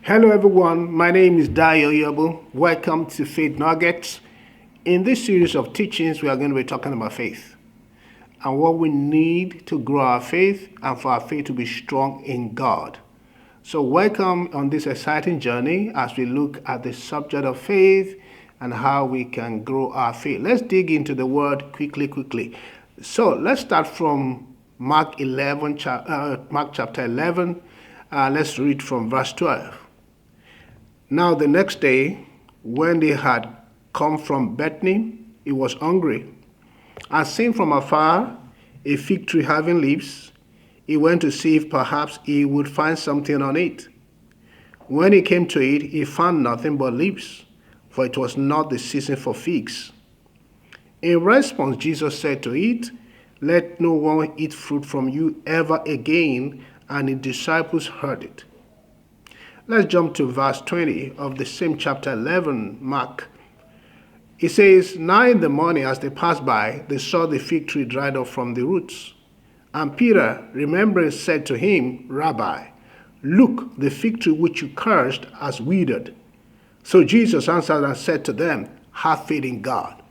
Hello, everyone. My name is Dayo Yobo. Welcome to Faith Nuggets. In this series of teachings, we are going to be talking about faith and what we need to grow our faith and for our faith to be strong in God. So, welcome on this exciting journey as we look at the subject of faith and how we can grow our faith. Let's dig into the word quickly. So, let's start from Mark chapter 11. Let's read from verse 12. Now the next day, when they had come from Bethany, he was hungry. And seeing from afar a fig tree having leaves, he went to see if perhaps he would find something on it. When he came to it, he found nothing but leaves, for it was not the season for figs. In response, Jesus said to it, "Let no one eat fruit from you ever again." And his disciples heard it. Let's jump to verse 20 of the same chapter 11, Mark. It says, "Now in the morning as they passed by, they saw the fig tree dried up from the roots. And Peter, remembering, said to him, 'Rabbi, look, the fig tree which you cursed has withered.' So Jesus answered and said to them, 'Have faith in God.'"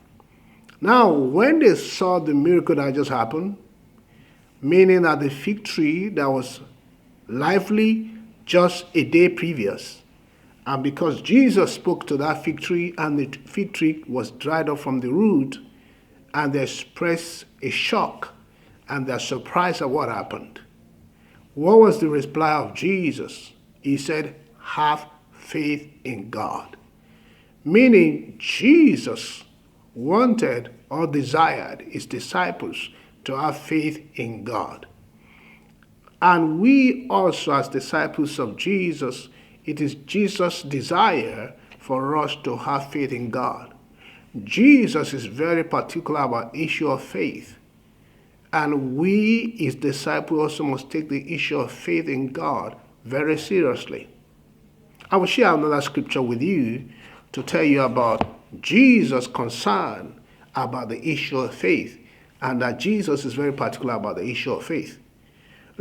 Now, when they saw the miracle that just happened, meaning that the fig tree that was lively just a day previous, and because Jesus spoke to that fig tree and the fig tree was dried up from the root, and they expressed a shock and they're surprised at what happened. What was the reply of Jesus? He said, "Have faith in God." Meaning Jesus wanted or desired his disciples to have faith in God. And we also, as disciples of Jesus, it is Jesus' desire for us to have faith in God. Jesus is very particular about the issue of faith. And we, his disciples, also must take the issue of faith in God very seriously. I will share another scripture with you to tell you about Jesus' concern about the issue of faith, and that Jesus is very particular about the issue of faith.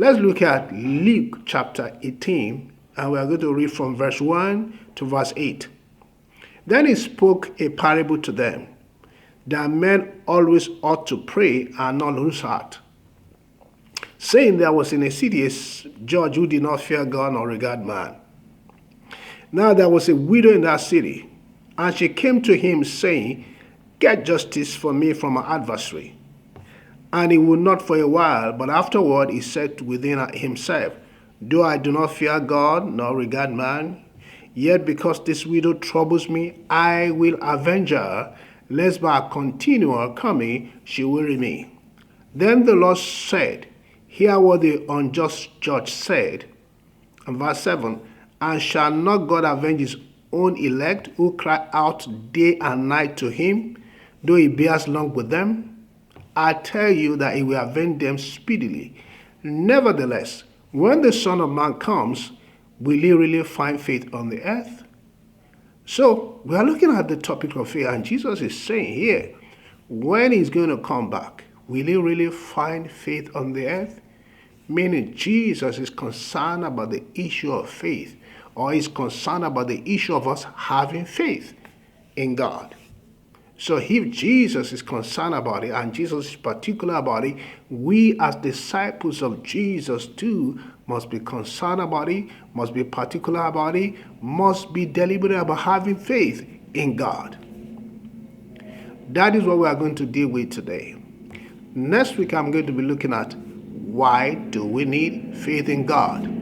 Let's look at Luke chapter 18, and we are going to read from verse 1 to verse 8. "Then he spoke a parable to them, that men always ought to pray and not lose heart, saying there was in a city a judge who did not fear God nor regard man. Now there was a widow in that city, and she came to him, saying, 'Get justice for me from my adversary.' And he would not for a while, but afterward he said within himself, 'Though I do not fear God nor regard man, yet because this widow troubles me, I will avenge her, lest by her continual coming she weary me.' Then the Lord said, 'Hear what the unjust judge said.'" And verse 7, "And shall not God avenge his own elect, who cry out day and night to him, though he bears long with them? I tell you that he will avenge them speedily. Nevertheless, when the Son of Man comes, will he really find faith on the earth?" So we are looking at the topic of faith, and Jesus is saying here, when he's going to come back, will he really find faith on the earth? Meaning Jesus is concerned about the issue of faith, or is concerned about the issue of us having faith in God. So if Jesus is concerned about it, and Jesus is particular about it, we as disciples of Jesus too must be concerned about it, must be particular about it, must be deliberate about having faith in God. That is what we are going to deal with today. Next week I'm going to be looking at, why do we need faith in God?